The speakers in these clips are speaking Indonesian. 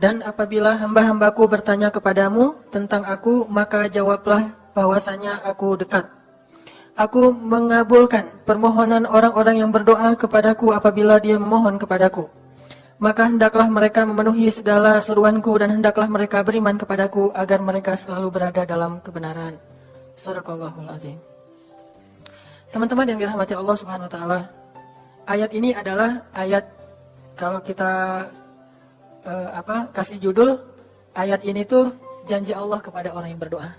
Dan apabila hamba-hambaku bertanya kepadamu tentang aku, maka jawablah bahwasanya aku dekat. Aku mengabulkan permohonan orang-orang yang berdoa kepadaku apabila dia memohon kepadaku. Maka hendaklah mereka memenuhi segala seruanku dan hendaklah mereka beriman kepadaku agar mereka selalu berada dalam kebenaran. Shadaqallahul azim. Teman-teman yang dirahmati Allah Subhanahu wa taala, ayat ini adalah ayat, kalau kita kasih judul ayat ini tuh janji Allah kepada orang yang berdoa.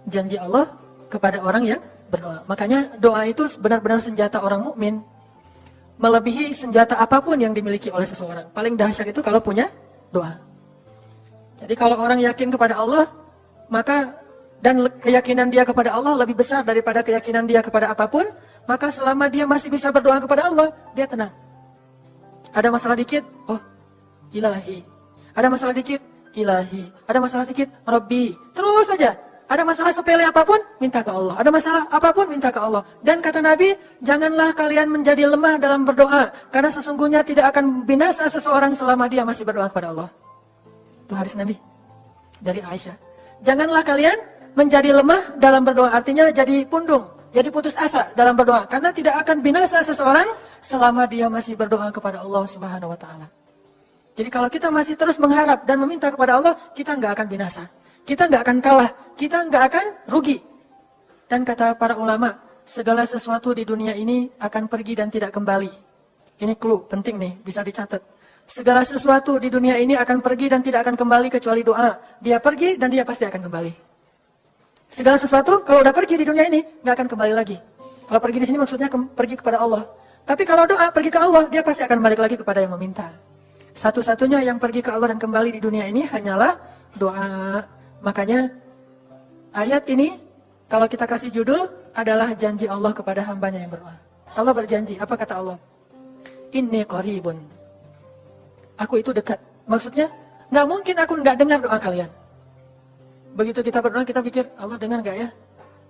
Janji Allah kepada orang yang berdoa. Makanya doa itu benar-benar senjata orang mukmin. Melebihi senjata apapun yang dimiliki oleh seseorang. Paling dahsyat itu kalau punya doa. Jadi kalau orang yakin kepada Allah, maka dan keyakinan dia kepada Allah lebih besar daripada keyakinan dia kepada apapun, maka selama dia masih bisa berdoa kepada Allah, dia tenang. Ada masalah dikit, oh ilahi. Ada masalah dikit, ilahi. Ada masalah dikit, Rabbi. Terus saja. Ada masalah sepele apapun, minta ke Allah. Ada masalah apapun, minta ke Allah. Dan kata Nabi, janganlah kalian menjadi lemah dalam berdoa. Karena sesungguhnya tidak akan binasa seseorang selama dia masih berdoa kepada Allah. Itu hadis Nabi dari Aisyah. Janganlah kalian menjadi lemah dalam berdoa. Artinya jadi pundung, jadi putus asa dalam berdoa. Karena tidak akan binasa seseorang selama dia masih berdoa kepada Allah Subhanahu wa ta'ala. Jadi kalau kita masih terus mengharap dan meminta kepada Allah, kita nggak akan binasa. Kita nggak akan kalah, kita nggak akan rugi. Dan kata para ulama, segala sesuatu di dunia ini akan pergi dan tidak kembali. Ini clue penting nih, bisa dicatat. Segala sesuatu di dunia ini akan pergi dan tidak akan kembali kecuali doa. Dia pergi dan dia pasti akan kembali. Segala sesuatu kalau udah pergi di dunia ini nggak akan kembali lagi. Kalau pergi di sini maksudnya pergi kepada Allah. Tapi kalau doa pergi ke Allah, dia pasti akan balik lagi kepada yang meminta. Satu-satunya yang pergi ke Allah dan kembali di dunia ini hanyalah doa. Makanya ayat ini kalau kita kasih judul adalah janji Allah kepada hambanya yang berdoa. Allah berjanji, apa kata Allah? Inni qaribun. Aku itu dekat. Maksudnya nggak mungkin aku nggak dengar doa kalian. Begitu kita berdoa kita pikir Allah dengar nggak ya?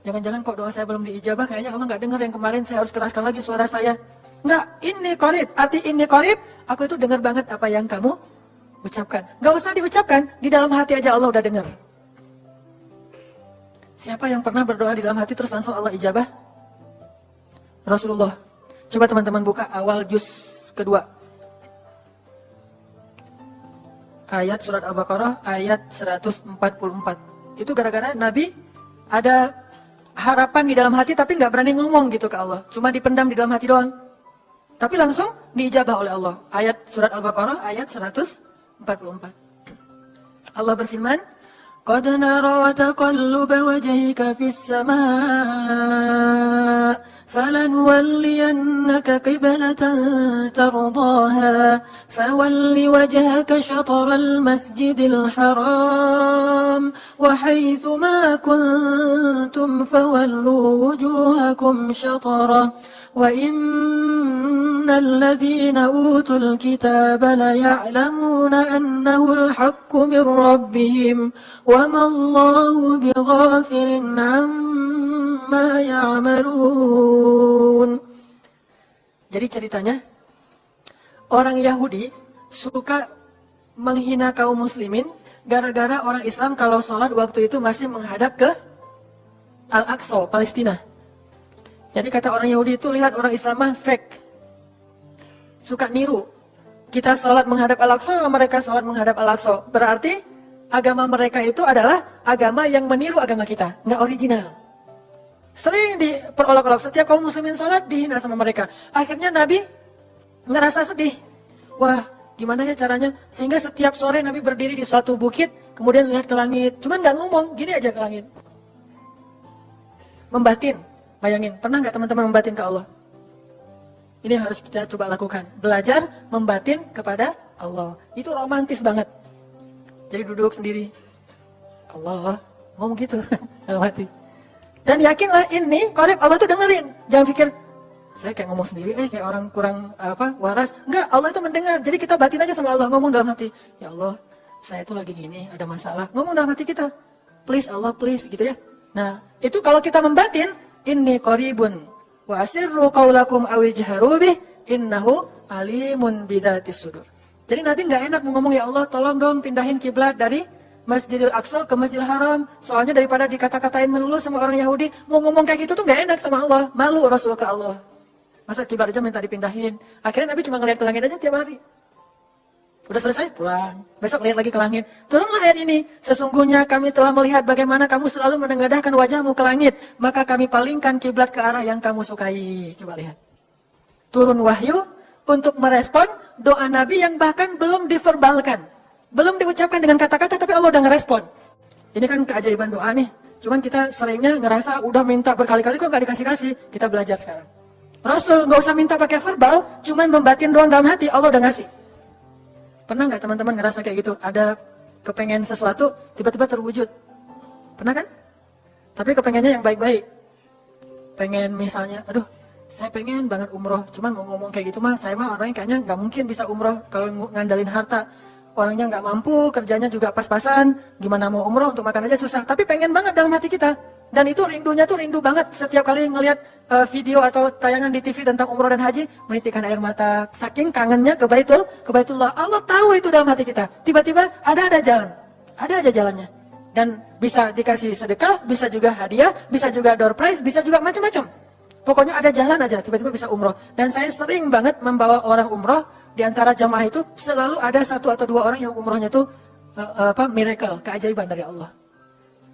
Jangan-jangan kok doa saya belum diijabah, kayaknya Allah nggak dengar yang kemarin, saya harus keraskan lagi suara saya. Nggak, inni qarib. Arti inni qarib, aku itu dengar banget apa yang kamu ucapkan. Nggak usah diucapkan, di dalam hati aja Allah udah dengar. Siapa yang pernah berdoa di dalam hati terus langsung Allah ijabah? Rasulullah. Coba teman-teman buka awal juz kedua. Ayat surat Al-Baqarah ayat 144. Itu gara-gara Nabi ada harapan di dalam hati tapi nggak berani ngomong gitu ke Allah. Cuma dipendam di dalam hati doang. Tapi langsung diijabah oleh Allah. Ayat surat Al-Baqarah ayat 144. Allah berfirman, قد نرى تقلب وجهك في السماء فلنولينك قبلة ترضاها فول وجهك شطر المسجد الحرام وحيث ما كنتم فولوا وجوهكم شطره وإن الذين أوتوا الكتاب ليعلمون أنه الحق من ربهم وما الله بغافل عما يعملون. Jadi ceritanya orang Yahudi suka menghina kaum muslimin gara-gara orang Islam kalau sholat waktu itu masih menghadap ke Al-Aqsa, Palestina. Jadi kata orang Yahudi itu, lihat orang Islam mah fake. Suka niru. Kita sholat menghadap Al-Aqsa, mereka sholat menghadap Al-Aqsa. Berarti agama mereka itu adalah agama yang meniru agama kita. Nggak original. Sering diperolok-olok. Setiap kaum muslimin sholat dihina sama mereka. Akhirnya Nabi ngerasa sedih. Wah, gimana ya caranya? Sehingga setiap sore Nabi berdiri di suatu bukit, kemudian lihat ke langit. Cuman nggak ngomong, gini aja ke langit. Membatin. Bayangin, pernah nggak teman-teman membatin ke Allah? Ini harus kita coba lakukan. Belajar membatin kepada Allah. Itu romantis banget. Jadi duduk sendiri. Allah, ngomong gitu dalam hati. Dan yakinlah ini qarib, Allah tuh dengerin. Jangan pikir saya kayak ngomong sendiri, kayak orang kurang waras. Enggak, Allah itu mendengar. Jadi kita batin aja sama Allah, ngomong dalam hati. Ya Allah, saya tuh lagi gini, ada masalah. Ngomong dalam hati kita. Please Allah, please gitu ya. Nah, itu kalau kita membatin, inni qaribun wa asirru qaulakum aw ijharu bih innahu alimun bidzatis sudur. Jadi Nabi nggak enak mau ngomong, ya Allah tolong dong pindahin kiblat dari Masjidil Aqsa ke Masjidil Haram. Soalnya daripada dikata-katain melulu sama orang Yahudi, mau ngomong kayak gitu tuh nggak enak sama Allah. Malu Rasul ke Allah. Masa kiblat aja minta dipindahin. Akhirnya Nabi cuma ngeliat ke langit aja tiap hari. Udah selesai, pulang. Besok lihat lagi ke langit. Turunlah ayat ini. Sesungguhnya kami telah melihat bagaimana kamu selalu menengadahkan wajahmu ke langit. Maka kami palingkan kiblat ke arah yang kamu sukai. Coba lihat. Turun wahyu untuk merespon doa Nabi yang bahkan belum diverbalkan. Belum diucapkan dengan kata-kata, tapi Allah udah ngerespon. Ini kan keajaiban doa nih. Cuman kita seringnya ngerasa udah minta berkali-kali kok gak dikasih-kasih. Kita belajar sekarang. Rasul gak usah minta pakai verbal, cuman membatin doang dalam hati, Allah udah ngasih. Pernah nggak teman-teman ngerasa kayak gitu? Ada kepengen sesuatu, tiba-tiba terwujud. Pernah kan? Tapi kepengennya yang baik-baik. Pengen misalnya, aduh, saya pengen banget umroh. Cuman mau ngomong kayak gitu mah, saya mah orangnya kayaknya nggak mungkin bisa umroh kalau ngandalin harta. Orangnya nggak mampu, kerjanya juga pas-pasan. Gimana mau umroh, untuk makan aja susah. Tapi pengen banget dalam hati kita. Dan itu rindunya tuh rindu banget. Setiap kali ngelihat video atau tayangan di TV tentang umroh dan haji, menitikkan air mata. Saking kangennya ke Baitullah. Allah tahu itu dalam hati kita. Tiba-tiba ada jalan. Ada aja jalannya. Dan bisa dikasih sedekah, bisa juga hadiah, bisa juga door prize, bisa juga macam-macam. Pokoknya ada jalan aja, tiba-tiba bisa umroh. Dan saya sering banget membawa orang umroh. Di antara jamaah itu selalu ada 1 atau 2 orang yang umrohnya itu miracle, keajaiban dari Allah.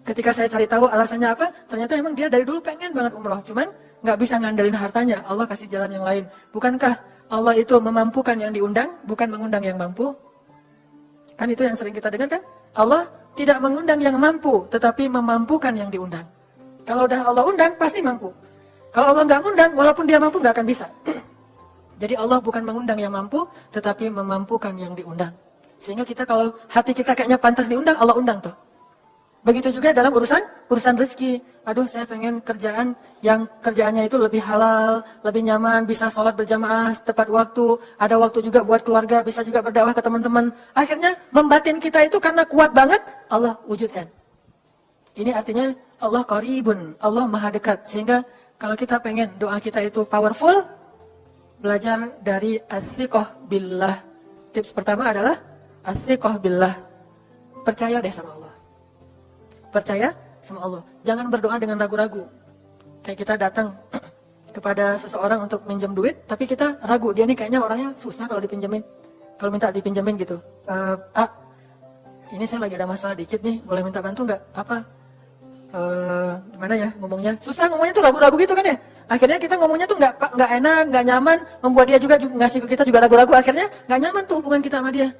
Ketika saya cari tahu alasannya apa, ternyata emang dia dari dulu pengen banget umroh, cuman nggak bisa ngandelin hartanya. Allah kasih jalan yang lain. Bukankah Allah itu memampukan yang diundang, bukan mengundang yang mampu? Kan itu yang sering kita dengar kan? Allah tidak mengundang yang mampu, tetapi memampukan yang diundang. Kalau udah Allah undang, pasti mampu. Kalau Allah nggak undang, walaupun dia mampu nggak akan bisa. Jadi Allah bukan mengundang yang mampu, tetapi memampukan yang diundang. Sehingga kita kalau hati kita kayaknya pantas diundang, Allah undang tuh. Begitu juga dalam urusan rezeki. Aduh, saya pengen kerjaan yang kerjaannya itu lebih halal, lebih nyaman, bisa sholat berjamaah tepat waktu, ada waktu juga buat keluarga, bisa juga berdakwah ke teman-teman. Akhirnya membatin kita itu karena kuat banget, Allah wujudkan. Ini artinya Allah qaribun, Allah maha dekat. Sehingga kalau kita pengen doa kita itu powerful, belajar dari as-siqah billah. Tips pertama adalah as-siqah billah. Percaya deh sama Allah. Percaya sama Allah. Jangan berdoa dengan ragu-ragu. Kayak kita datang kepada seseorang untuk minjem duit, tapi kita ragu. Dia nih kayaknya orangnya susah kalau dipinjemin. Kalau minta dipinjemin gitu. Ini saya lagi ada masalah dikit nih, boleh minta bantu nggak? Apa? Gimana ya ngomongnya? Susah ngomongnya tuh ragu-ragu gitu kan ya. Akhirnya kita ngomongnya tuh nggak enak, nggak nyaman, membuat dia juga ngasih ke kita juga ragu-ragu. Akhirnya nggak nyaman tuh hubungan kita sama dia.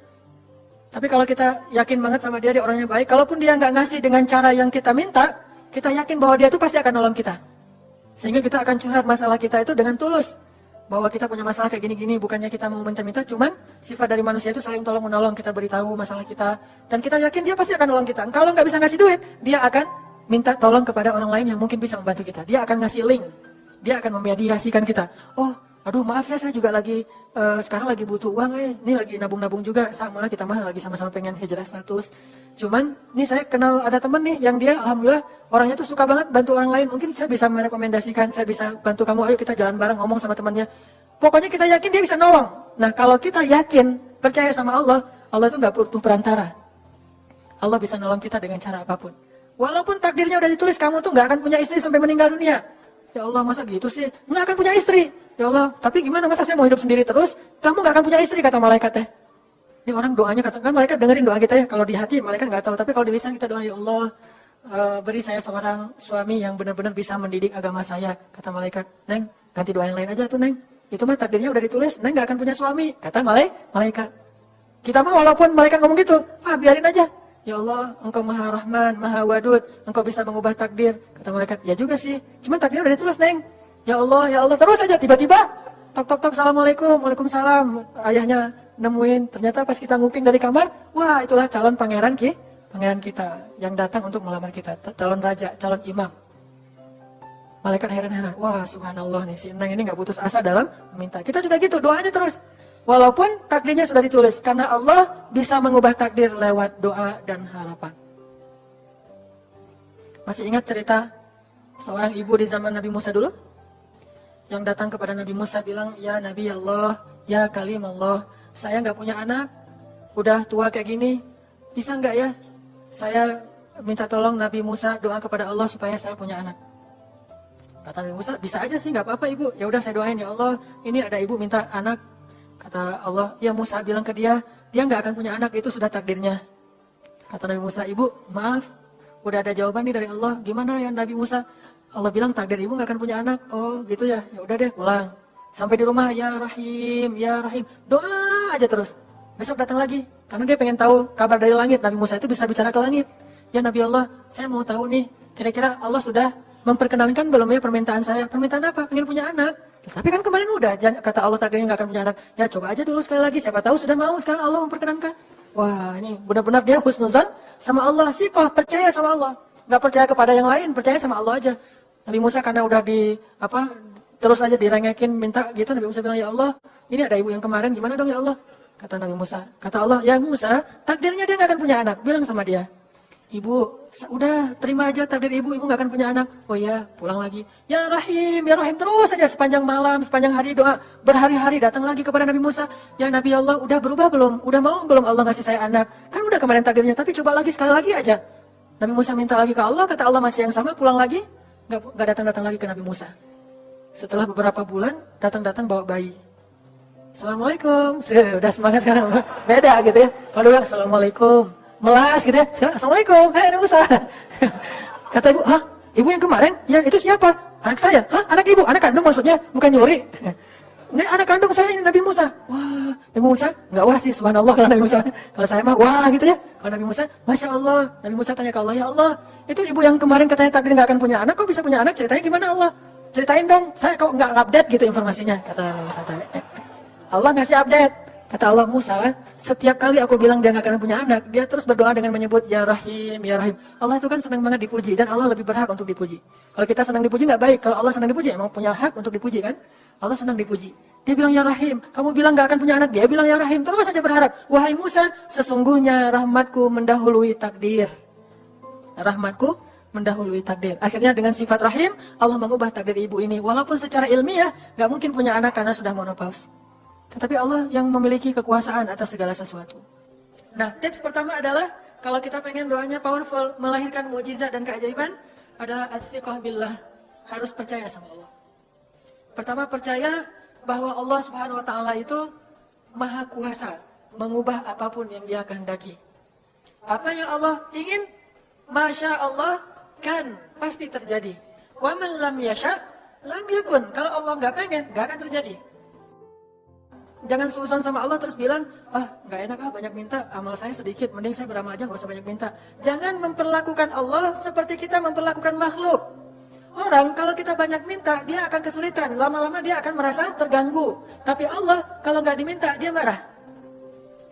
Tapi kalau kita yakin banget sama dia orangnya baik, kalaupun dia nggak ngasih dengan cara yang kita minta, kita yakin bahwa dia tuh pasti akan nolong kita. Sehingga kita akan curhat masalah kita itu dengan tulus. Bahwa kita punya masalah kayak gini-gini, bukannya kita mau minta-minta, cuman sifat dari manusia itu saling tolong-menolong, kita beritahu masalah kita. Dan kita yakin dia pasti akan nolong kita. Kalau nggak bisa ngasih duit, dia akan minta tolong kepada orang lain yang mungkin bisa membantu kita. Dia akan ngasih link, dia akan memediasikan kita. Oh, aduh maaf ya saya juga lagi sekarang lagi butuh uang, ini lagi nabung-nabung juga, sama kita mah lagi sama-sama pengen hijrah status. Cuman nih saya kenal ada temen nih yang dia alhamdulillah orangnya tuh suka banget bantu orang lain. Mungkin saya bisa merekomendasikan, saya bisa bantu kamu, ayo kita jalan bareng ngomong sama temannya. Pokoknya kita yakin dia bisa nolong. Nah kalau kita yakin, percaya sama Allah, Allah itu gak butuh perantara. Allah bisa nolong kita dengan cara apapun. Walaupun takdirnya udah ditulis kamu tuh gak akan punya istri sampai meninggal dunia. Ya Allah masa gitu sih, gak akan punya istri. Ya Allah, tapi gimana masa saya mau hidup sendiri terus? Kamu gak akan punya istri, kata malaikat teh. Ini orang doanya, katakan malaikat dengerin doa kita ya. Kalau di hati malaikat gak tahu, tapi kalau di lisan kita doa, ya Allah beri saya seorang suami yang benar-benar bisa mendidik agama saya. Kata malaikat, Neng ganti doa yang lain aja tuh Neng. Itu mah takdirnya udah ditulis, Neng gak akan punya suami. Kata malaikat. Kita mah walaupun malaikat ngomong gitu, biarin aja. Ya Allah, Engkau Maha Rahman, Maha Wadud, Engkau bisa mengubah takdir. Kata malaikat, ya juga sih, cuma takdirnya udah ditulis Neng. Ya Allah, terus aja tiba-tiba tok, Assalamualaikum, Waalaikumsalam. Ayahnya nemuin, ternyata pas kita nguping dari kamar, wah itulah calon pangeran kita yang datang untuk melamar kita, calon raja, calon imam. Malaikat heran-heran, wah subhanallah nih, si Neng ini gak putus asa dalam meminta. Kita juga gitu, doanya terus. Walaupun takdirnya sudah ditulis, karena Allah bisa mengubah takdir lewat doa dan harapan. Masih ingat cerita seorang ibu di zaman Nabi Musa dulu? Yang datang kepada Nabi Musa bilang, ya Nabi Allah, ya Kalim Allah, saya gak punya anak, udah tua kayak gini, bisa nggak ya saya minta tolong Nabi Musa doa kepada Allah supaya saya punya anak. Kata Nabi Musa, bisa aja sih, nggak apa-apa ibu. Ya udah saya doain, ya Allah, ini ada ibu minta anak. Kata Allah, ya Musa bilang ke dia nggak akan punya anak, itu sudah takdirnya. Kata Nabi Musa, ibu maaf, udah ada jawaban nih dari Allah. Gimana ya Nabi Musa? Allah bilang takdir ibu nggak akan punya anak. Oh gitu ya, ya udah deh pulang. Sampai di rumah, ya Rahim, doa aja terus. Besok datang lagi, karena dia pengen tahu kabar dari langit. Nabi Musa itu bisa bicara ke langit. Ya Nabi Allah, saya mau tahu nih, kira-kira Allah sudah memperkenalkan belum ya permintaan saya? Permintaan apa? Pengen punya anak. Tapi kan kemarin udah, kata Allah takdirnya nggak akan punya anak. Ya coba aja dulu sekali lagi, siapa tahu sudah mau sekarang Allah memperkenankan. Wah ini benar-benar dia husnuzan sama Allah, sikoh, percaya sama Allah. Nggak percaya kepada yang lain, percaya sama Allah aja. Nabi Musa karena udah terus aja direngekin minta gitu, Nabi Musa bilang, ya Allah, ini ada ibu yang kemarin, gimana dong ya Allah? Kata Nabi Musa, kata Allah, ya Musa, takdirnya dia nggak akan punya anak. Bilang sama dia, ibu, udah terima aja takdir ibu nggak akan punya anak. Oh iya, pulang lagi. Ya Rahim, terus saja sepanjang malam, sepanjang hari doa, berhari-hari datang lagi kepada Nabi Musa. Ya Nabi Allah, udah berubah belum? Udah mau belum Allah ngasih saya anak? Kan udah kemarin takdirnya, tapi coba lagi sekali lagi aja. Nabi Musa minta lagi ke Allah, kata Allah masih yang sama, pulang lagi, nggak datang-datang lagi ke Nabi Musa. Setelah beberapa bulan, datang-datang bawa bayi. Assalamualaikum, udah semangat sekarang, beda gitu ya. Kalau dulu, Assalamualaikum. Melas gitu ya, Assalamualaikum, Nabi Musa. Kata ibu, hah? Ibu yang kemarin? Ya itu siapa? Anak saya. Hah? Anak ibu? Anak kandung maksudnya? Bukan nyuri. Ini anak kandung saya ini Nabi Musa. Wah, Nabi Musa? Enggak wah sih, subhanallah kalau Nabi Musa. Kalau saya mah wah gitu ya. Kalau Nabi Musa, Masya Allah. Nabi Musa tanya ke Allah, ya Allah, itu ibu yang kemarin katanya takdir nggak akan punya anak, kok bisa punya anak? Ceritanya gimana Allah? Ceritain dong, saya kok nggak update gitu informasinya. Kata Nabi Musa tanya. Allah ngasih update. Kata Allah, Musa, setiap kali aku bilang dia nggak akan punya anak, dia terus berdoa dengan menyebut Ya Rahim, Ya Rahim. Allah itu kan senang banget dipuji, dan Allah lebih berhak untuk dipuji. Kalau kita senang dipuji nggak baik, kalau Allah senang dipuji, emang punya hak untuk dipuji kan? Allah senang dipuji. Dia bilang Ya Rahim, kamu bilang nggak akan punya anak, dia bilang Ya Rahim, terus saja berharap. Wahai Musa, sesungguhnya rahmatku mendahului takdir. Rahmatku mendahului takdir. Akhirnya dengan sifat Rahim, Allah mengubah takdir ibu ini. Walaupun secara ilmiah, nggak mungkin punya anak karena sudah menopause. Tetapi Allah yang memiliki kekuasaan atas segala sesuatu. Nah, tips pertama adalah kalau kita pengen doanya powerful, melahirkan mukjizat dan keajaiban, adalah at-thiqah billah, harus percaya sama Allah. Pertama, percaya bahwa Allah Subhanahu wa taala itu Maha Kuasa, mengubah apapun yang Dia kehendaki. Apa yang Allah ingin, Masya Allah kan pasti terjadi. Wa man lam yasha lam yakun. Kalau Allah nggak pengen, nggak akan terjadi. Jangan suuzon sama Allah terus bilang, nggak enak banyak minta, amal saya sedikit, mending saya beramal aja nggak usah banyak minta. Jangan memperlakukan Allah seperti kita memperlakukan makhluk. Orang kalau kita banyak minta, dia akan kesulitan, lama-lama dia akan merasa terganggu. Tapi Allah kalau nggak diminta, dia marah.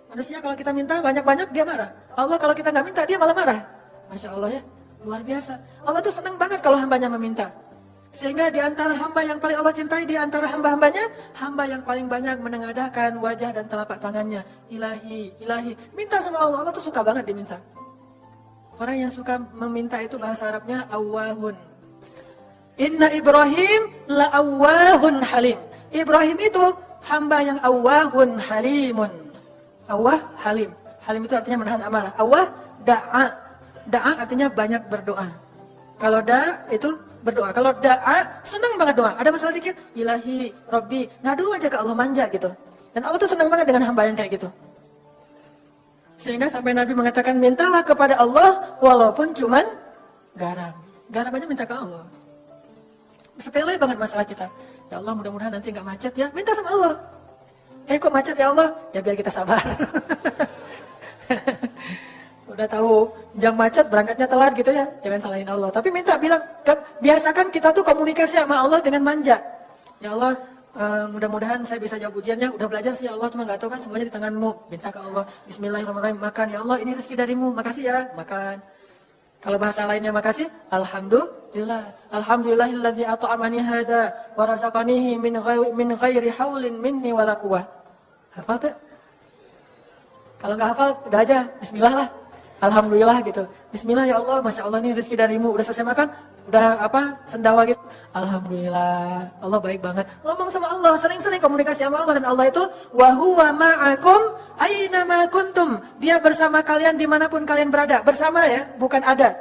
Manusia kalau kita minta banyak-banyak, dia marah. Allah kalau kita nggak minta, dia malah marah. Masya Allah ya, luar biasa. Allah tuh senang banget kalau hambanya meminta. Sehingga di antara hamba yang paling Allah cintai, di antara hamba-hambanya, hamba yang paling banyak menengadahkan wajah dan telapak tangannya. Ilahi, ilahi. Minta sama Allah, Allah tuh suka banget diminta. Orang yang suka meminta itu bahasa Arabnya awwahun. Inna Ibrahim la awwahun halim. Ibrahim itu hamba yang awwahun halimun. Awwah, halim. Halim itu artinya menahan amarah. Awwah, da'a. Da'a artinya banyak berdoa. Kalau da' itu berdoa. Kalau da'a, senang banget doa. Ada masalah dikit, ilahi, Rabbi, ngadu aja ke Allah, manja gitu. Dan Allah tuh senang banget dengan hamba yang kayak gitu. Sehingga sampai Nabi mengatakan, mintalah kepada Allah walaupun cuman garam. Garam aja minta ke Allah. Sepele banget masalah kita. Ya Allah, mudah-mudahan nanti nggak macet ya. Minta sama Allah. Kok macet ya Allah? Ya biar kita sabar. Udah tahu jam macet berangkatnya telat gitu ya, jangan salahin Allah. Tapi minta bilang, biasakan kita tuh komunikasi sama Allah dengan manja. Ya Allah, mudah-mudahan saya bisa jawab ujiannya. Udah belajar sih ya Allah, cuma nggak tahu kan semuanya di tanganmu. Minta ke Allah, Bismillahirrahmanirrahim, makan ya Allah, ini rezeki darimu, makasih ya, makan. Kalau bahasa lainnya makasih, alhamdulillah, alhamdulillahilladzi at'amani hadza wa razaqanihi min ghairi haulin minni wala quwwah. Hafal tuh? Kalau nggak hafal, udah aja, Bismillah lah. Alhamdulillah gitu. Bismillah ya Allah, Masya Allah ini rezeki darimu. Udah selesai makan? udah sendawa gitu. Alhamdulillah, Allah baik banget. Ngomong sama Allah, sering-sering komunikasi sama Allah, dan Allah itu wa huwa ma'akum aina ma kuntum. Dia bersama kalian dimanapun kalian berada. Bersama ya, bukan ada.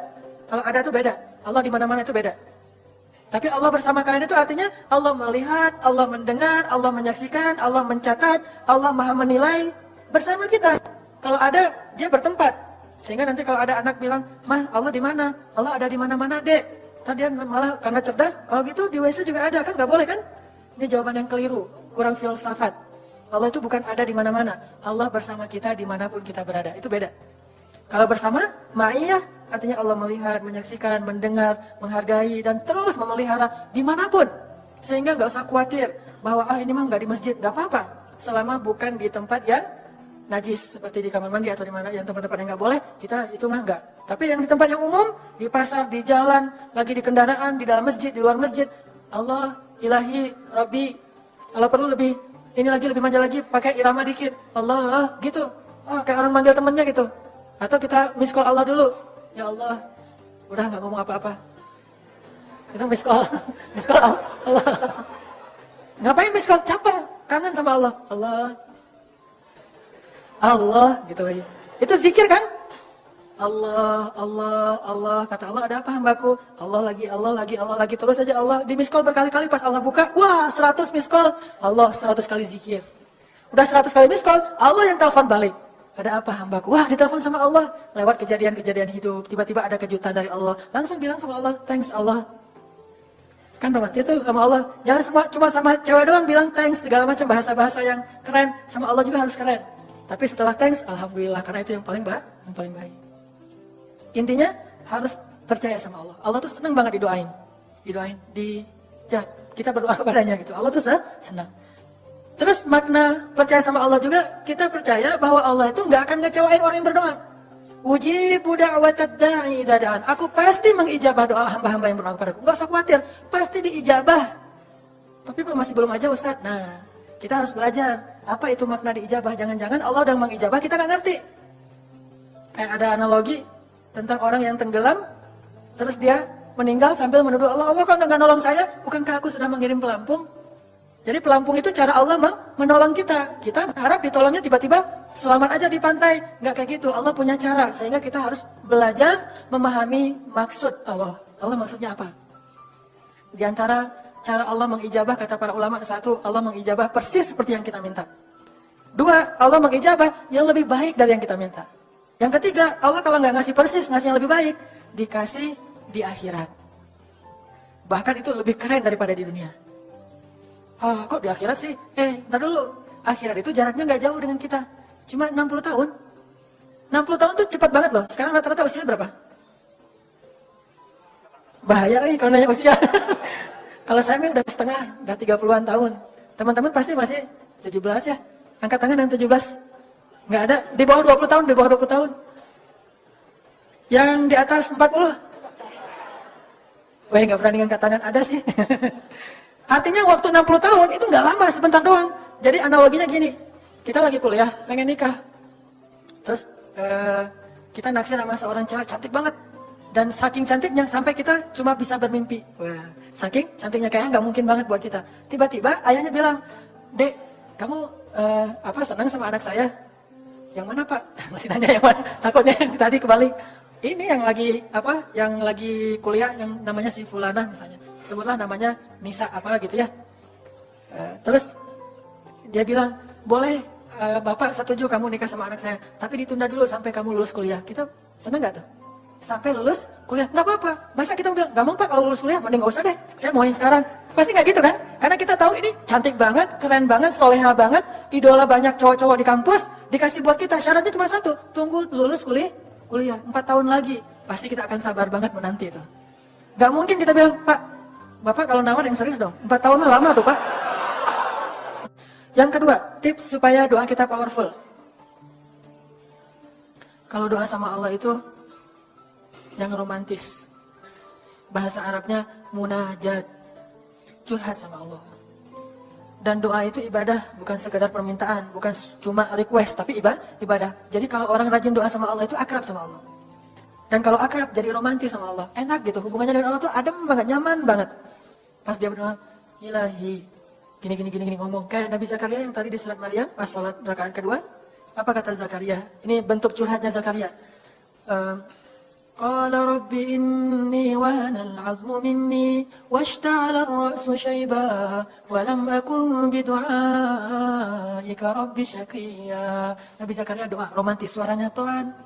Kalau ada itu beda. Allah di mana-mana itu beda. Tapi Allah bersama kalian itu artinya Allah melihat, Allah mendengar, Allah menyaksikan, Allah mencatat, Allah Maha menilai bersama kita. Kalau ada, dia bertempat. Sehingga nanti kalau ada anak bilang, "Mah, Allah di mana?" Allah ada di mana-mana, Dek. Tadi dia malah karena cerdas, kalau gitu di WC juga ada, kan nggak boleh kan? Ini jawaban yang keliru, kurang filsafat. Allah itu bukan ada di mana-mana. Allah bersama kita dimanapun kita berada. Itu beda. Kalau bersama, ma'iyah artinya Allah melihat, menyaksikan, mendengar, menghargai, dan terus memelihara dimanapun. Sehingga nggak usah khawatir bahwa ini mah nggak di masjid, nggak apa-apa. Selama bukan di tempat yang najis, seperti di kamar mandi atau di mana yang tempat-tempat yang nggak boleh, kita itu mah nggak. Tapi yang di tempat yang umum, di pasar, di jalan, lagi di kendaraan, di dalam masjid, di luar masjid, Allah, Ilahi, Rabbi, kalau perlu lebih, ini lagi lebih manja lagi, pakai irama dikit, Allah, gitu. Kayak orang manggil temennya gitu. Atau kita miss call Allah dulu. Ya Allah, udah nggak ngomong apa-apa. Kita miss call Allah. Ngapain miss call? Caper, kangen sama Allah. Allah, gitu aja. Itu zikir kan? Allah, kata Allah, ada apa hambaku? Allah lagi, terus aja Allah. Di miss call berkali-kali, pas Allah buka, wah 100 miss call. Allah 100 kali zikir. Udah 100 kali miss call, Allah yang telepon balik. Ada apa hambaku? Wah, ditelepon sama Allah. Lewat kejadian-kejadian hidup, tiba-tiba ada kejutan dari Allah. Langsung bilang sama Allah, thanks Allah. Kan romantis itu sama Allah. Jangan cuma sama cewek doang bilang thanks, segala macam bahasa-bahasa yang keren. Sama Allah juga harus keren. Tapi setelah thanks, alhamdulillah, karena itu yang paling baik. Intinya harus percaya sama Allah. Allah tuh senang banget didoain. Kita berdoa kepadanya gitu. Allah tuh senang. Terus makna percaya sama Allah juga, kita percaya bahwa Allah itu nggak akan ngecewain orang yang berdoa. Ujibu da'watad da'i idza da'an. Aku pasti mengijabah doa hamba-hamba yang berdoa kepadaku. Enggak usah khawatir, pasti diijabah. Tapi kok masih belum aja Ustaz? Nah, kita harus belajar apa itu makna diijabah. Jangan-jangan Allah udah mengijabah, kita nggak ngerti. Kayak ada analogi tentang orang yang tenggelam, terus dia meninggal sambil menuduh Allah, Allah kok nggak nolong saya? Bukankah aku sudah mengirim pelampung? Jadi pelampung itu cara Allah menolong kita. Kita berharap ditolongnya tiba-tiba selamat aja di pantai. Nggak kayak gitu. Allah punya cara. Sehingga kita harus belajar memahami maksud Allah. Allah maksudnya apa? Di antara cara Allah mengijabah, kata para ulama, satu, Allah mengijabah persis seperti yang kita minta. Dua, Allah mengijabah yang lebih baik dari yang kita minta. Yang ketiga, Allah kalau nggak ngasih persis, ngasih yang lebih baik, dikasih di akhirat. Bahkan itu lebih keren daripada di dunia. Kok di akhirat sih? Ntar dulu. Akhirat itu jaraknya nggak jauh dengan kita. Cuma 60 tahun. 60 tahun tuh cepat banget loh. Sekarang rata-rata usia berapa? Bahaya kalau nanya usia. Kalau saya udah setengah, udah 30-an tahun. Teman-teman pasti masih 17 ya. Angkat tangan yang 17. Nggak ada. Di bawah 20 tahun, di bawah 20 tahun. Yang di atas 40. Wah, nggak berani angkat tangan. Ada sih. Artinya waktu 60 tahun itu nggak lama, sebentar doang. Jadi analoginya gini, kita lagi kuliah, pengen nikah. Terus kita naksir sama seorang cewek cantik banget. Dan saking cantiknya sampai kita cuma bisa bermimpi. Wah, saking cantiknya kayaknya nggak mungkin banget buat kita. Tiba-tiba ayahnya bilang, "Dek, kamu senang sama anak saya?" "Yang mana Pak?" Masih nanya yang mana, takutnya yang tadi kebalik. Ini yang lagi kuliah yang namanya si Fulana misalnya. Sebutlah namanya Nisa apa gitu ya. Terus dia bilang, "Boleh Bapak setuju kamu nikah sama anak saya, tapi ditunda dulu sampai kamu lulus kuliah." Kita seneng gak tuh? Sampai lulus kuliah, nggak apa-apa. Masa kita bilang, "Gak mau Pak, kalau lulus kuliah mending gak usah deh, saya mauin sekarang." Pasti gak gitu kan? Karena kita tahu ini cantik banget, keren banget, soleha banget, idola banyak cowok-cowok di kampus, dikasih buat kita. Syaratnya cuma satu, tunggu lulus kuliah 4 tahun lagi. Pasti kita akan sabar banget menanti itu. Gak mungkin kita bilang, "Pak, Bapak kalau nawar yang serius dong, 4 tahun mah lama tuh Pak." Yang kedua, tips supaya doa kita powerful. Kalau doa sama Allah itu yang romantis. Bahasa Arabnya munajat, curhat sama Allah. Dan doa itu ibadah, bukan sekedar permintaan, bukan cuma request, tapi ibadah. Jadi kalau orang rajin doa sama Allah itu akrab sama Allah. Dan kalau akrab jadi romantis sama Allah. Enak gitu, hubungannya dengan Allah tuh adem banget, nyaman banget. Pas dia berdoa, ilahi, gini ngomong. Kayak Nabi Zakaria yang tadi di surat Maryam, pas sholat rakaat kedua. Apa kata Zakaria? Ini bentuk curhatnya Zakaria. Qala rabbi inni wahana al-'azmu minni washta'ala ar-ra'su shayba wa lam akun bidu'aika rabbi syaqiyya. Nabi Zakaria doa romantis, suaranya pelan.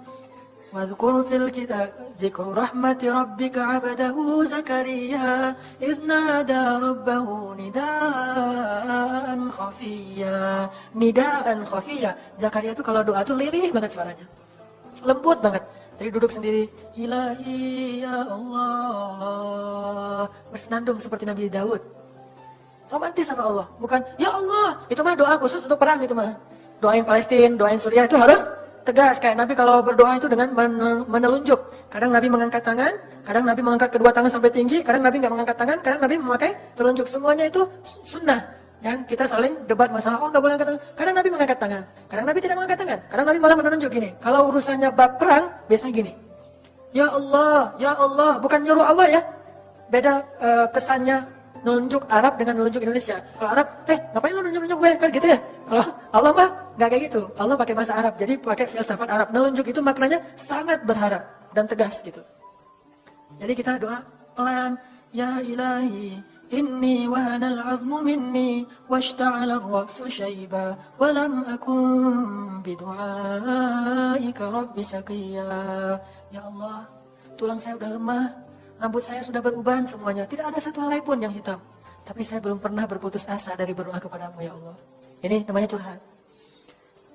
Wadhkur fil kitab dzikru rahmati rabbika 'abdahu Zakaria idz nada rabbahu nidaan khafiyya. Nidaan khafiyya. Zakaria itu kalau doa tuh lirih banget suaranya. Lembut banget. Jadi duduk sendiri, ilahi ya Allah. Bersenandung seperti Nabi Daud. Romantis sama Allah. Bukan, ya Allah. Itu mah doa khusus untuk perang itu mah. Doain Palestina, doain Suriah itu harus tegas. Kayak Nabi kalau berdoa itu dengan menelunjuk. Kadang Nabi mengangkat tangan, kadang Nabi mengangkat kedua tangan sampai tinggi, kadang Nabi nggak mengangkat tangan, kadang Nabi memakai telunjuk. Semuanya itu sunnah. Dan kita saling debat masalah, oh nggak boleh angkat tangan. Kadang Nabi mengangkat tangan, kadang Nabi tidak mengangkat tangan. Kadang Nabi malah menunjuk gini. Kalau urusannya bab perang, biasanya gini. Ya Allah, bukan nyuruh Allah ya. Beda kesannya nunjuk Arab dengan nunjuk Indonesia. Kalau Arab, ngapain lu nunjuk gue? Kan gitu ya. Kalau Allah mah nggak kayak gitu. Allah pakai bahasa Arab, jadi pakai filsafat Arab. Nunjuk itu maknanya sangat berharap dan tegas gitu. Jadi kita doa pelan, ya ilahi. Inni wahana al-'azmu minni washta'ala ar-ra'su shayba wa lam akun bidu'aika rabbi syaqiyya. Ya Allah, tulang saya sudah lemah, rambut saya sudah beruban semuanya, tidak ada satu helai pun yang hitam. Tapi saya belum pernah berputus asa dari berdoa kepadamu ya Allah. Ini namanya curhat.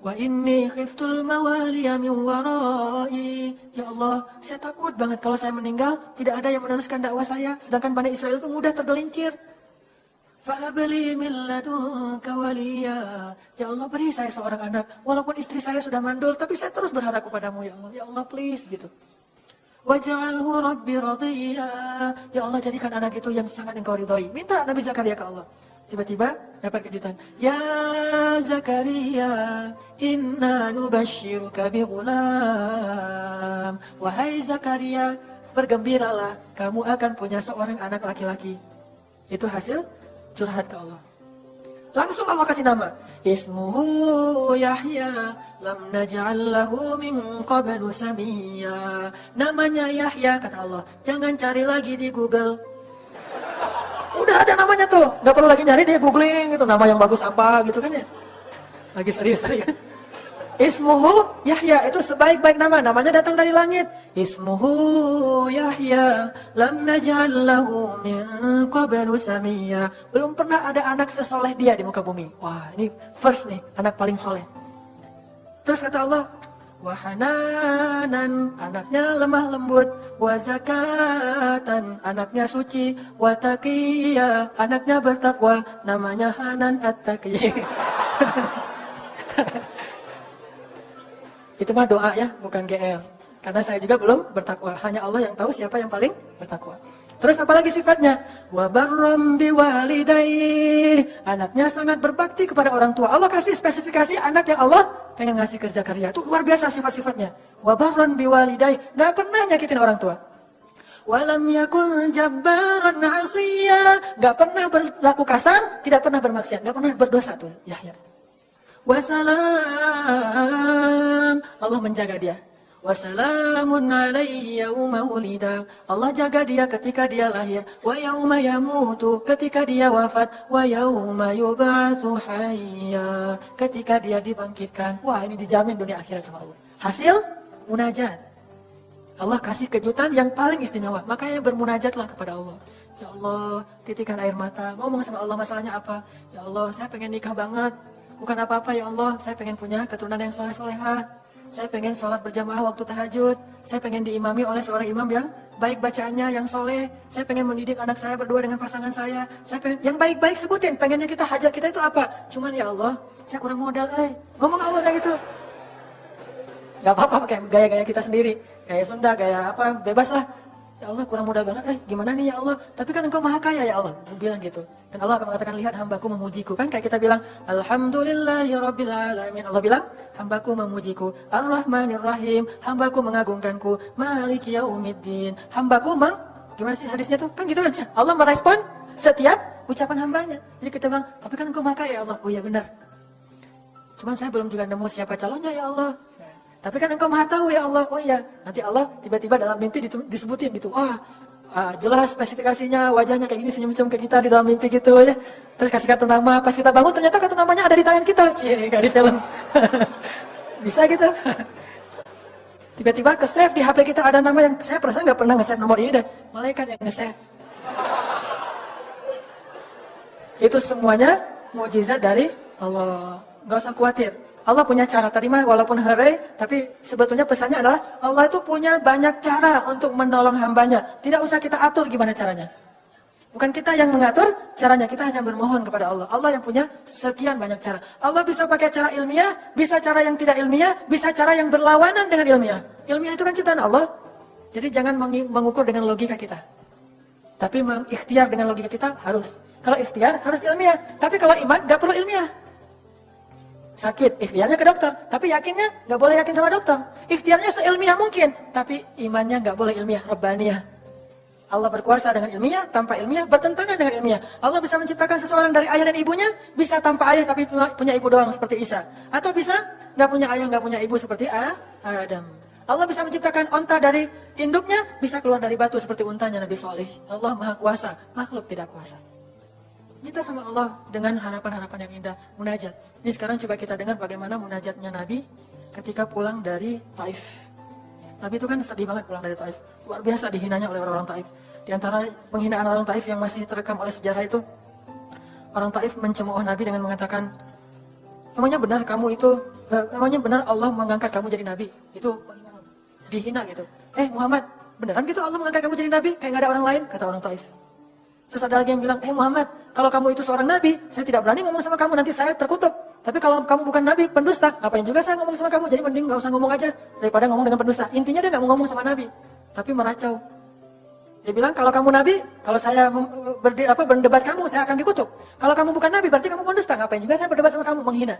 Wa inni khiftul mawaliya min warai. Ya Allah, saya takut banget kalau saya meninggal tidak ada yang meneruskan dakwah saya, sedangkan Bani Israel itu mudah tergelincir. Fa'abli min ladunka waliya. Ya Allah, beri saya seorang anak walaupun istri saya sudah mandul, tapi saya terus berharap kepadamu ya Allah. Ya Allah, please gitu. Waj'alhu rabbi radiyya. Ya Allah, jadikan anak itu yang sangat engkau ridhoi. Minta Nabi Zakaria ke Allah. Tiba-tiba dapat kejutan. Ya Zakaria, inna nubashiruka bighulam. Wahai Zakaria, bergembiralah, kamu akan punya seorang anak laki-laki. Itu hasil curhat ke Allah. Langsung Allah kasih nama. Ismuhu Yahya, lam naj'al lahu min qablu samiyya. Namanya Yahya, kata Allah. Jangan cari lagi di Google. Udah ada namanya tuh, nggak perlu lagi nyari dia googling gitu nama yang bagus apa gitu kan ya. Lagi serius-serius. Ismuhu Yahya, itu sebaik-baik nama, namanya datang dari langit. Ismuhu Yahya, lam naj'al lahu min qablu samiyya. Belum pernah ada anak sesoleh dia di muka bumi. Wah, ini first nih, anak paling soleh. Terus kata Allah, wahananan, anaknya lemah lembut, wazakatan, anaknya suci, wataqiya, anaknya bertakwa, namanya Hanan At-Taqi. Itu mah doa ya, bukan GL. Karena saya juga belum bertakwa, hanya Allah yang tahu siapa yang paling bertakwa. Terus apalagi sifatnya? Wa barram biwalidayhi. Anaknya sangat berbakti kepada orang tua. Allah kasih spesifikasi anak yang Allah pengen ngasih kerja karya. Itu luar biasa sifat-sifatnya. Wa barram biwalidayhi. Enggak pernah nyakitin orang tua. Wa lam yakun jabbaran 'asiyya. Enggak pernah berlaku kasar, tidak pernah bermaksiat, enggak pernah berdosa tuh Yahya. Wa salam. Allah menjaga dia. Wassalamun alaihi yauma wulida. Allah jaga dia ketika dia lahir. Wa yauma yamutu, ketika dia wafat. Wa yauma yub'atsu hayya, ketika dia dibangkitkan. Wah, ini dijamin dunia akhirat sama Allah. Hasil munajat. Allah kasih kejutan yang paling istimewa. Makanya bermunajatlah kepada Allah. Ya Allah, titikan air mata. Ngomong sama Allah masalahnya apa? Ya Allah, saya pengen nikah banget. Bukan apa-apa ya Allah, saya pengen punya keturunan yang soleh-solehah. Saya pengen sholat berjamaah waktu tahajud. Saya pengen diimami oleh seorang imam yang baik bacaannya, yang soleh. Saya pengen mendidik anak saya berdua dengan pasangan saya. Saya pengen yang baik-baik sebutin. Pengennya kita, hajat kita itu apa? Cuman ya Allah, saya kurang modal. Ngomong Allah kayak gitu. Gak apa-apa pakai gaya-gaya kita sendiri. Gaya Sunda, gaya apa, bebas lah. Ya Allah kurang modal banget, gimana nih ya Allah, tapi kan engkau maha kaya ya Allah, bilang gitu. Dan Allah akan mengatakan, lihat hambaku memujiku. Kan kayak kita bilang, Alhamdulillahirabbil alamin. Allah bilang, hambaku memujiku. Ar-Rahmanir-Rahim, hambaku mengagungkanku. Maliki yaumiddin, hambaku gimana sih hadisnya tuh? Kan gitu kan ya. Allah merespon setiap ucapan hambanya. Jadi kita bilang, tapi kan engkau maha kaya ya Allah. Oh iya benar. Cuman saya belum juga nemu siapa calonnya ya Allah. Tapi kan engkau maha tahu ya Allah. Oh iya, nanti Allah tiba-tiba dalam mimpi disebutin gitu. Wah, jelas spesifikasinya, wajahnya kayak gini, senyum-senyum ke kita di dalam mimpi gitu ya. Terus kasih kartu nama, pas kita bangun ternyata kartu namanya ada di tangan kita. Cie, kayak di film. Bisa gitu. Tiba-tiba ke save di HP kita ada nama yang saya perasaan nggak pernah nge-save nomor ini deh. Malaikat yang nge-save. Itu semuanya mukjizat dari Allah. Nggak usah khawatir. Allah punya cara, terima walaupun herai, tapi sebetulnya pesannya adalah Allah itu punya banyak cara untuk menolong hambanya. Tidak usah kita atur gimana caranya. Bukan kita yang mengatur caranya, kita hanya bermohon kepada Allah. Allah yang punya sekian banyak cara. Allah bisa pakai cara ilmiah, bisa cara yang tidak ilmiah, bisa cara yang berlawanan dengan ilmiah. Ilmiah itu kan ciptaan Allah. Jadi jangan mengukur dengan logika kita. Tapi mengikhtiar dengan logika kita harus. Kalau ikhtiar harus ilmiah. Tapi kalau iman gak perlu ilmiah. Sakit, ikhtiarnya ke dokter, tapi yakinnya nggak boleh yakin sama dokter. Ikhtiarnya seilmiah mungkin, tapi imannya nggak boleh ilmiah, rabbaniyah. Allah berkuasa dengan ilmiah, tanpa ilmiah, bertentangan dengan ilmiah. Allah bisa menciptakan seseorang dari ayah dan ibunya, bisa tanpa ayah tapi punya ibu doang seperti Isa. Atau bisa nggak punya ayah, nggak punya ibu seperti Adam. Allah bisa menciptakan onta dari induknya, bisa keluar dari batu seperti untanya Nabi Soleh. Allah maha kuasa, makhluk tidak kuasa. Minta sama Allah dengan harapan-harapan yang indah, munajat. Ini sekarang coba kita dengar bagaimana munajatnya Nabi ketika pulang dari Taif. Nabi itu kan sedih banget pulang dari Taif. Luar biasa dihinanya oleh orang-orang Taif. Di antara penghinaan orang Taif yang masih terekam oleh sejarah itu, orang Taif mencemooh Nabi dengan mengatakan, emangnya benar kamu itu, emangnya benar Allah mengangkat kamu jadi Nabi? Itu dihina gitu. Muhammad, beneran gitu Allah mengangkat kamu jadi Nabi? Kayak gak ada orang lain, kata orang Taif. Terus ada lagi yang bilang, Muhammad, kalau kamu itu seorang nabi, saya tidak berani ngomong sama kamu, nanti saya terkutuk. Tapi kalau kamu bukan nabi, pendusta, ngapain juga saya ngomong sama kamu? Jadi mending gak usah ngomong aja, daripada ngomong dengan pendusta. Intinya dia gak mau ngomong sama nabi, tapi meracau. Dia bilang, kalau kamu nabi, kalau saya berdebat kamu, saya akan dikutuk. Kalau kamu bukan nabi, berarti kamu pendusta, ngapain juga saya berdebat sama kamu, menghina.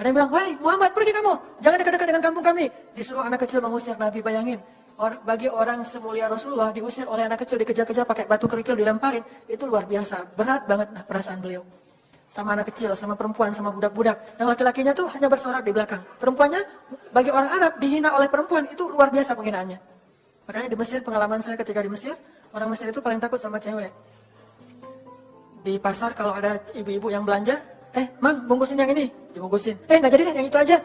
Ada yang bilang, wahai Muhammad, pergi kamu, jangan dekat-dekat dengan kampung kami. Disuruh anak kecil mengusir Nabi, bayangin. Bagi orang semulia Rasulullah diusir oleh anak kecil, dikejar-kejar pakai batu kerikil dilemparin, itu luar biasa, berat banget perasaan beliau. Sama anak kecil, sama perempuan, sama budak-budak. Yang laki-lakinya tuh hanya bersorak di belakang. Perempuannya bagi orang Arab dihina oleh perempuan, itu luar biasa penghinaannya. Makanya di Mesir, pengalaman saya ketika di Mesir, orang Mesir itu paling takut sama cewek. Di pasar kalau ada ibu-ibu yang belanja, Mang, bungkusin yang ini, dibungkusin. Nggak jadi deh, yang itu aja.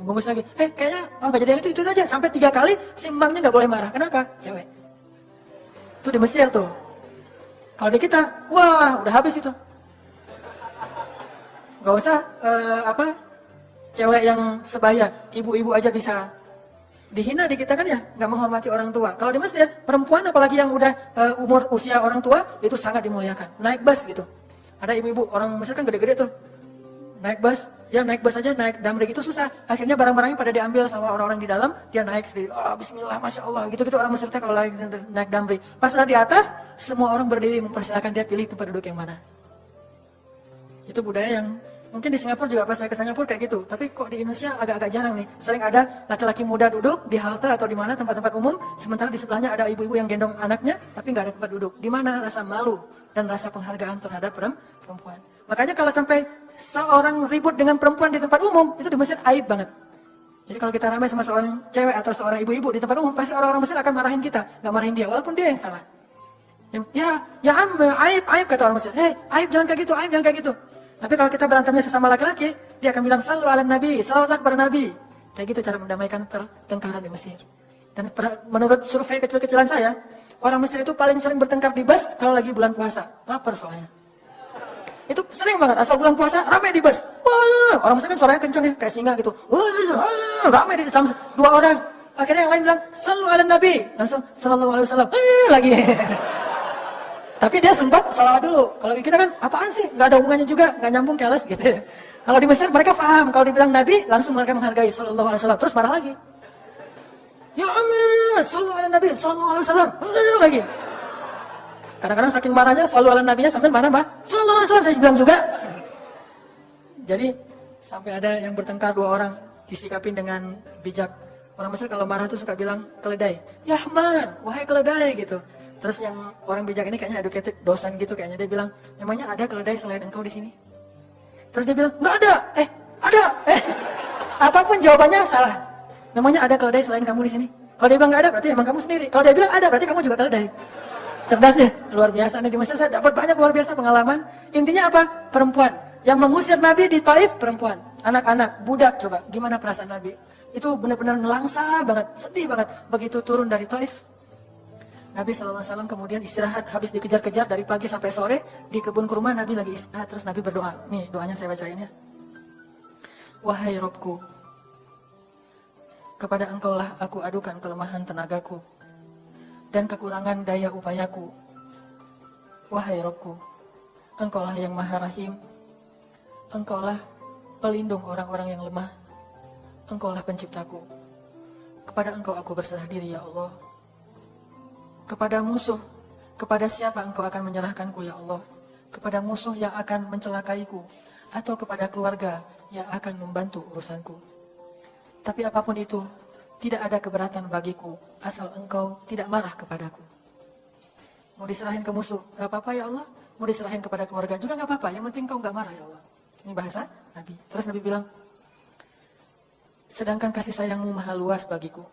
Bungkus lagi, kayaknya nggak jadi yang itu aja. Sampai 3 kali, si Mangnya nggak boleh marah. Kenapa? Cewek. Itu di Mesir tuh. Kalau di kita, wah udah habis itu. Gak usah cewek yang sebaya, ibu-ibu aja bisa dihina di kita kan ya, nggak menghormati orang tua. Kalau di Mesir, perempuan apalagi yang udah umur usia orang tua, itu sangat dimuliakan. Naik bus gitu. Ada ibu-ibu, orang Mesir kan gede-gede tuh. Naik bus aja, naik damri itu susah. Akhirnya barang-barangnya pada diambil sama orang-orang di dalam, dia naik sendiri. Bismillah, Masya Allah. Gitu-gitu orang Mesir kalau lagi naik damri. Pas udah di atas, semua orang berdiri mempersilahkan dia pilih tempat duduk yang mana. Itu budaya yang mungkin di Singapura juga, pas saya ke Singapura kayak gitu. Tapi kok di Indonesia agak-agak jarang nih. Sering ada laki-laki muda duduk di halte atau di mana tempat-tempat umum, sementara di sebelahnya ada ibu-ibu yang gendong anaknya, tapi nggak ada tempat duduk. Di mana rasa malu dan rasa penghargaan terhadap perempuan. Makanya kalau sampai seorang ribut dengan perempuan di tempat umum, itu di Mesir aib banget. Jadi kalau kita ramai sama seorang cewek atau seorang ibu-ibu di tempat umum, pasti orang-orang Mesir akan marahin kita, nggak marahin dia, walaupun dia yang salah. Aib kata orang Mesir. Aib jangan kayak gitu, aib jangan kayak gitu. Tapi kalau kita berantemnya sesama laki-laki, dia akan bilang sallu ala nabi, salawatlah kepada nabi. Kayak gitu cara mendamaikan pertengkaran di Mesir. Dan menurut survei kecil-kecilan saya, orang Mesir itu paling sering bertengkar di bus kalau lagi bulan puasa, lapar soalnya. Itu sering banget, asal bulan puasa, ramai di bus. Orang Mesir kan suaranya kenceng ya, kayak singa gitu. Ramai di sama 2 orang. Akhirnya yang lain bilang, sallu ala nabi. Langsung, sallallahu alaihi wasallam. Lagi. Tapi dia sempat salawat dulu. Kalau kita kan, apaan sih? Gak ada hubungannya juga, gak nyambung, keles gitu. Kalau di Mesir mereka paham, kalau dibilang nabi, langsung mereka menghargai sallallahu alaihi wasallam. Terus marah lagi. Ya amin, sallu ala nabi sallallahu alaihi wasallam. Lagi. Kadang-kadang saking marahnya sallu ala nabinya sampai marah, sallallahu alaihi wasallam saya bilang juga. Jadi sampai ada yang bertengkar dua orang disikapin dengan bijak. Orang Mesir kalau marah tuh suka bilang keledai. Ya Ahmad, wahai keledai gitu. Terus yang orang bijak ini kayaknya educated, dosen gitu kayaknya, dia bilang, memangnya ada keledai selain engkau di sini? Terus dia bilang, nggak ada. Ada. Apapun jawabannya salah. Memangnya ada keledai selain kamu di sini? Kalau dia bilang nggak ada, berarti emang kamu sendiri. Kalau dia bilang ada, berarti kamu juga keledai. Cerdas ya, luar biasa. Nih di Mesir saya dapat banyak luar biasa pengalaman. Intinya apa? Perempuan. Yang mengusir Nabi di Taif, perempuan. Anak-anak, budak, coba. Gimana perasaan Nabi? Itu benar-benar nelangsa banget, sedih banget. Begitu turun dari Taif, Nabi SAW kemudian istirahat, habis dikejar-kejar dari pagi sampai sore, di kebun kurma Nabi lagi istirahat, terus Nabi berdoa. Nih doanya saya bacain ya. Wahai Robku, kepada engkaulah aku adukan kelemahan tenagaku, dan kekurangan daya upayaku. Wahai Robku, engkaulah yang maha rahim, engkaulah pelindung orang-orang yang lemah, engkaulah penciptaku. Kepada engkau aku berserah diri ya Allah. Kepada musuh, kepada siapa engkau akan menyerahkanku ya Allah? Kepada musuh yang akan mencelakaiku, atau kepada keluarga yang akan membantu urusanku. Tapi apapun itu, tidak ada keberatan bagiku, asal engkau tidak marah kepadaku. Mau diserahin ke musuh, gak apa-apa ya Allah. Mau diserahin kepada keluarga juga gak apa-apa, yang penting kau gak marah ya Allah. Ini bahasa Nabi. Terus Nabi bilang, sedangkan kasih sayangmu maha luas bagiku.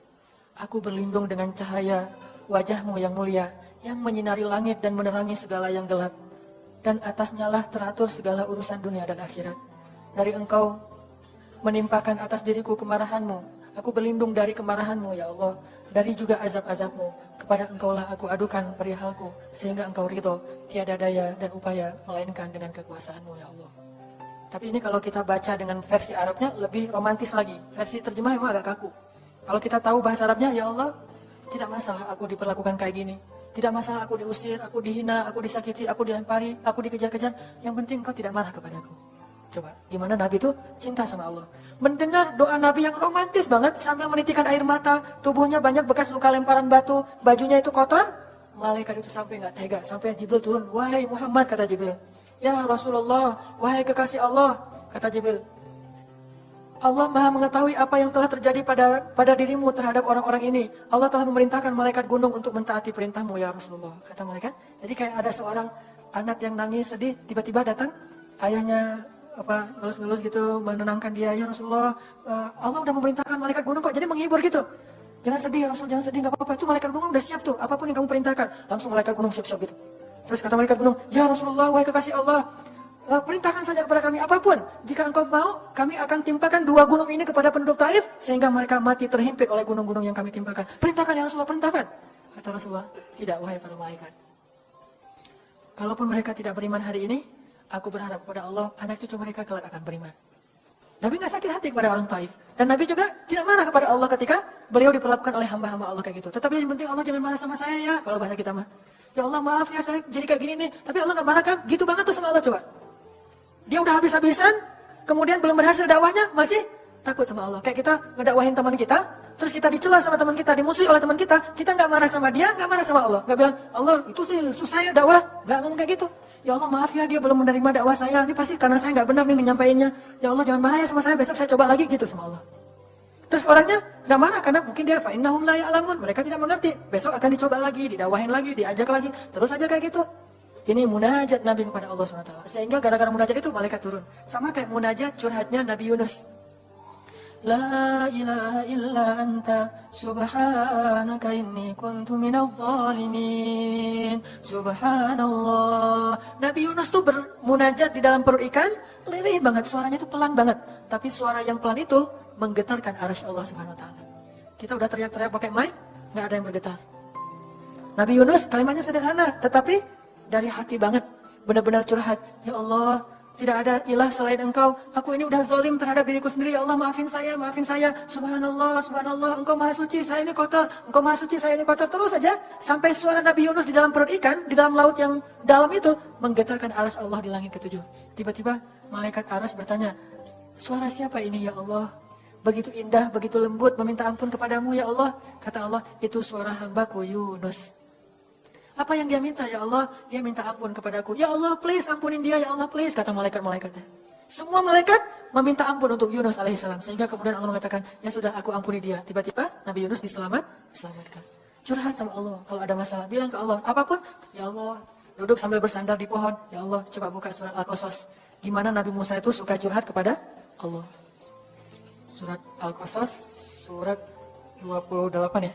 Aku berlindung dengan cahaya wajahmu yang mulia, yang menyinari langit dan menerangi segala yang gelap. Dan atasnya lah teratur segala urusan dunia dan akhirat. Dari engkau menimpakan atas diriku kemarahanmu. Aku berlindung dari kemarahanmu ya Allah. Dari juga azab-azabmu. Kepada engkaulah aku adukan perihalku, sehingga engkau ridho, tiada daya dan upaya, melainkan dengan kekuasaanmu ya Allah. Tapi ini kalau kita baca dengan versi Arabnya lebih romantis lagi. Versi terjemah memang agak kaku. Kalau kita tahu bahasa Arabnya, ya Allah, tidak masalah aku diperlakukan kayak gini. Tidak masalah aku diusir, aku dihina, aku disakiti, aku dilempari, aku dikejar-kejar. Yang penting engkau tidak marah kepadaku. Coba, gimana Nabi itu cinta sama Allah. Mendengar doa Nabi yang romantis banget sambil menitikan air mata, tubuhnya banyak bekas luka lemparan batu, bajunya itu kotor. Malaikat itu sampai nggak tega, sampai Jibril turun. Wahai Muhammad, kata Jibril. Ya Rasulullah, wahai kekasih Allah, kata Jibril. Allah maha mengetahui apa yang telah terjadi pada dirimu terhadap orang-orang ini. Allah telah memerintahkan malaikat gunung untuk mentaati perintahmu ya Rasulullah. Kata malaikat. Jadi kayak ada seorang anak yang nangis sedih, tiba-tiba datang ayahnya ngelus-ngelus gitu menenangkan dia. Ya Rasulullah, Allah udah memerintahkan malaikat gunung kok, jadi menghibur gitu. Jangan sedih ya Rasul, jangan sedih, gak apa-apa. Itu malaikat gunung udah siap tuh, apapun yang kamu perintahkan. Langsung malaikat gunung siap-siap gitu. Terus kata malaikat gunung, ya Rasulullah, wahai kekasih Allah, perintahkan saja kepada kami apapun. Jika engkau mau, kami akan timpakan 2 gunung ini kepada penduduk Taif, sehingga mereka mati terhimpit oleh gunung-gunung yang kami timpakan. Perintahkan ya Rasulullah, perintahkan. Kata Rasulullah, tidak wahai para malaikat. Kalaupun mereka tidak beriman hari ini, aku berharap kepada Allah, anak cucu mereka kelak akan beriman. Nabi nggak sakit hati kepada orang Taif. Dan Nabi juga tidak marah kepada Allah ketika beliau diperlakukan oleh hamba-hamba Allah kayak gitu. Tetapi yang penting Allah jangan marah sama saya ya, kalau bahasa kita mah. Ya Allah maaf ya saya jadi kayak gini nih. Tapi Allah nggak marah kan? Gitu banget tuh sama Allah coba. Dia udah habis-habisan, kemudian belum berhasil dakwahnya, masih takut sama Allah. Kayak kita ngedakwahin teman kita, terus kita dicela sama teman kita, dimusuhi oleh teman kita nggak marah sama dia, nggak marah sama Allah. Nggak bilang, Allah itu sih susah ya dakwah. Nggak ngomong kayak gitu. Ya Allah maaf ya dia belum menerima dakwah saya, ini pasti karena saya nggak benar nih menyampaikannya. Ya Allah jangan marah ya sama saya, besok saya coba lagi gitu sama Allah. Terus orangnya nggak marah karena mungkin dia fa'innahum la ya'lamun, mereka tidak mengerti. Besok akan dicoba lagi, didakwahin lagi, diajak lagi, terus aja kayak gitu. Ini munajat Nabi kepada Allah SWT. Sehingga gara-gara munajat itu malaikat turun. Sama kayak munajat curhatnya Nabi Yunus. La ilaha illa anta subhanaka inni kuntu minadh dhalimin. Subhanallah. Nabi Yunus tuh bermunajat di dalam perut ikan, lirih banget, suaranya tuh pelan banget. Tapi suara yang pelan itu menggetarkan arsy Allah Subhanahu wa taala. Kita udah teriak-teriak pakai mic, enggak ada yang bergetar. Nabi Yunus kalimatnya sederhana, tetapi dari hati banget, benar-benar curhat. Ya Allah, tidak ada ilah selain engkau. Aku ini udah zalim terhadap diriku sendiri. Ya Allah, maafin saya, maafin saya. Subhanallah, subhanallah, engkau maha suci, saya ini kotor. Engkau maha suci, saya ini kotor. Terus saja, sampai suara Nabi Yunus di dalam perut ikan, di dalam laut yang dalam itu, menggetarkan arsy Allah di langit ke-7. Tiba-tiba, malaikat arsy bertanya, suara siapa ini ya Allah? begitu indah, begitu lembut, meminta ampun kepadamu ya Allah. Kata Allah, itu suara hambaku Yunus. Apa yang dia minta ya Allah? Dia minta ampun kepadaku. Ya Allah, please ampunin dia, ya Allah, please. Kata malaikat-malaikatnya. Semua malaikat meminta ampun untuk Yunus alaihissalam. Sehingga kemudian Allah mengatakan, ya sudah aku ampuni dia. Tiba-tiba Nabi Yunus diselamatkan. Curhat sama Allah. Kalau ada masalah, bilang ke Allah. Apapun, ya Allah. Duduk sambil bersandar di pohon. Ya Allah, coba buka surat Al-Qasas. Gimana Nabi Musa itu suka curhat kepada Allah. Surat Al-Qasas, surat 28 ya.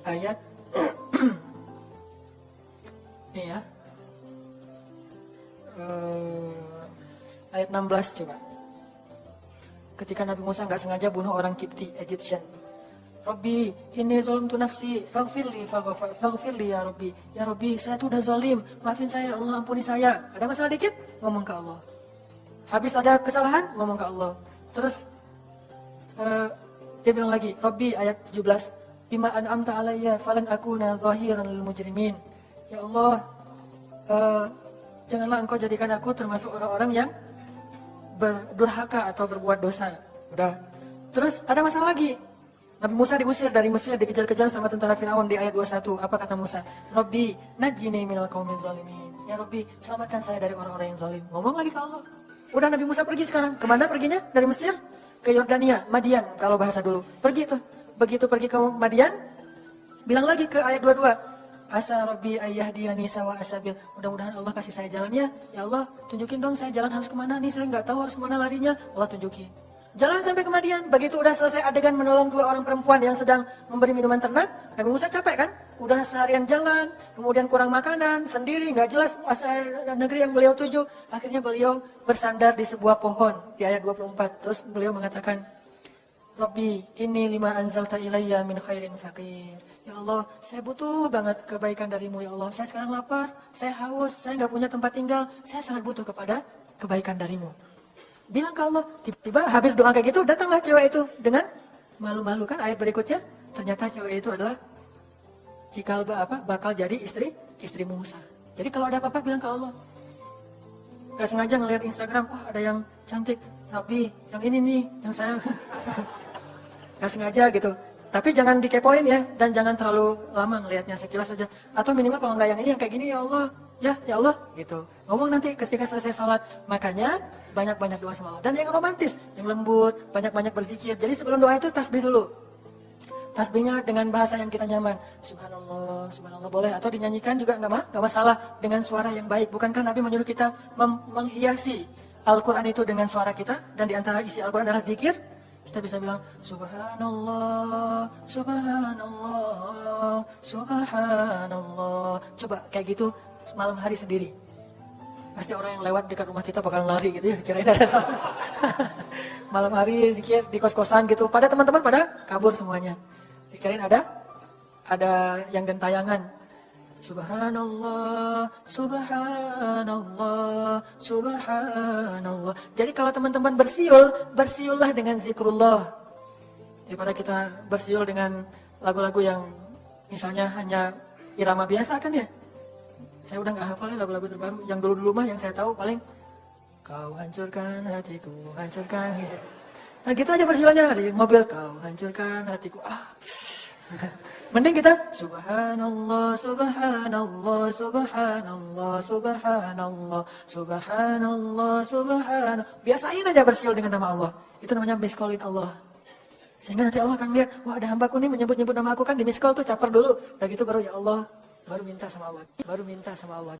Ayat ini ya. Ayat 16 coba. Ketika Nabi Musa nggak sengaja bunuh orang Kipti, Egyptian. Rabbi, ini zalimtu nafsi, faghfirli ya Rabbi. Ya Rabbi, saya tuh udah zalim, maafin saya, Allah ampuni saya. Ada masalah dikit, ngomong ke Allah. Habis ada kesalahan, ngomong ke Allah. Terus dia bilang lagi, Rabbi ayat 17, bima an'amta alayya falan akuna zahiran lil mujrimin. Ya Allah, janganlah engkau jadikan aku termasuk orang-orang yang berdurhaka atau berbuat dosa. Udah. Terus ada masalah lagi. Nabi Musa diusir dari Mesir, dikejar-kejar sama tentara Firaun di ayat 21. Apa kata Musa? Rabbi, najjini minal qaumiz zalimin. Ya Rabbi, selamatkan saya dari orang-orang yang zalim. Ngomong lagi ke Allah. Udah Nabi Musa pergi sekarang. Kemana perginya? Dari Mesir ke Yordania, Madian kalau bahasa dulu. Pergi tuh. Begitu pergi ke Madian, bilang lagi ke ayat 22. Asa Rabbi ayyahdiyani sawa asabil. Mudah-mudahan Allah kasih saya jalannya. Ya Allah, tunjukin dong saya jalan harus kemana nih. Saya nggak tahu harus kemana larinya. Allah tunjukin. Jalan sampai ke Madian. Begitu udah selesai adegan menolong dua orang perempuan yang sedang memberi minuman ternak. Nabi Musa capek kan? Udah seharian jalan, kemudian kurang makanan, sendiri, nggak jelas asal negeri yang beliau tuju. Akhirnya beliau bersandar di sebuah pohon di ayat 24. Terus beliau mengatakan, Rabbi, ini lima anzalta ilayya min khairin faqir. Ya Allah, saya butuh banget kebaikan darimu ya Allah. Saya sekarang lapar, saya haus, saya nggak punya tempat tinggal. Saya sangat butuh kepada kebaikan darimu. Bilang ke Allah, tiba-tiba habis doa kayak gitu, datanglah cewek itu dengan malu-malu kan ayat berikutnya. Ternyata cewek itu adalah cikal bakal jadi istri Musa. Jadi kalau ada apa-apa bilang ke Allah. Gak sengaja ngeliat Instagram, oh ada yang cantik, Rabbi, yang ini nih, yang saya. Gak sengaja gitu. Tapi jangan dikepoin ya, dan jangan terlalu lama ngelihatnya, sekilas saja. Atau minimal kalau nggak yang ini, yang kayak gini ya Allah. Ya Allah, gitu. Ngomong nanti ketika selesai sholat. Makanya banyak-banyak doa sama Allah. Dan yang romantis, yang lembut, banyak-banyak berzikir. Jadi sebelum doa itu tasbih dulu. Tasbihnya dengan bahasa yang kita nyaman. Subhanallah, subhanallah boleh. Atau dinyanyikan juga nggak masalah dengan suara yang baik. Bukankah Nabi menyuruh kita menghiasi Al-Quran itu dengan suara kita? Dan diantara isi Al-Quran adalah zikir. Kita bisa bilang Subhanallah, Subhanallah, Subhanallah. Coba kayak gitu malam hari sendiri. Pasti orang yang lewat dekat rumah kita bakalan lari gitu ya. Kirain ada salah. Malam hari zikir di kos-kosan gitu. Pada teman-teman pada kabur semuanya. Dikirain ada yang gentayangan. Subhanallah, Subhanallah, Subhanallah. Jadi kalau teman-teman bersiullah dengan zikrullah. Daripada kita bersiul dengan lagu-lagu yang misalnya hanya irama biasa kan ya. Saya udah gak hafal ya lagu-lagu terbaru. Yang dulu-dulu mah yang saya tahu paling kau hancurkan hatiku, hancurkan. Nah gitu aja bersiulnya di mobil. Kau hancurkan hatiku. Mending kita Subhanallah, Subhanallah, Subhanallah, Subhanallah, Subhanallah, Subhanallah. Biasain aja bersiul dengan nama Allah. Itu namanya miskolin Allah. Sehingga nanti Allah akan lihat, wah ada hambaku nih menyebut-nyebut nama aku kan di miskol tuh caper dulu. Dan gitu baru ya Allah, baru minta sama Allah.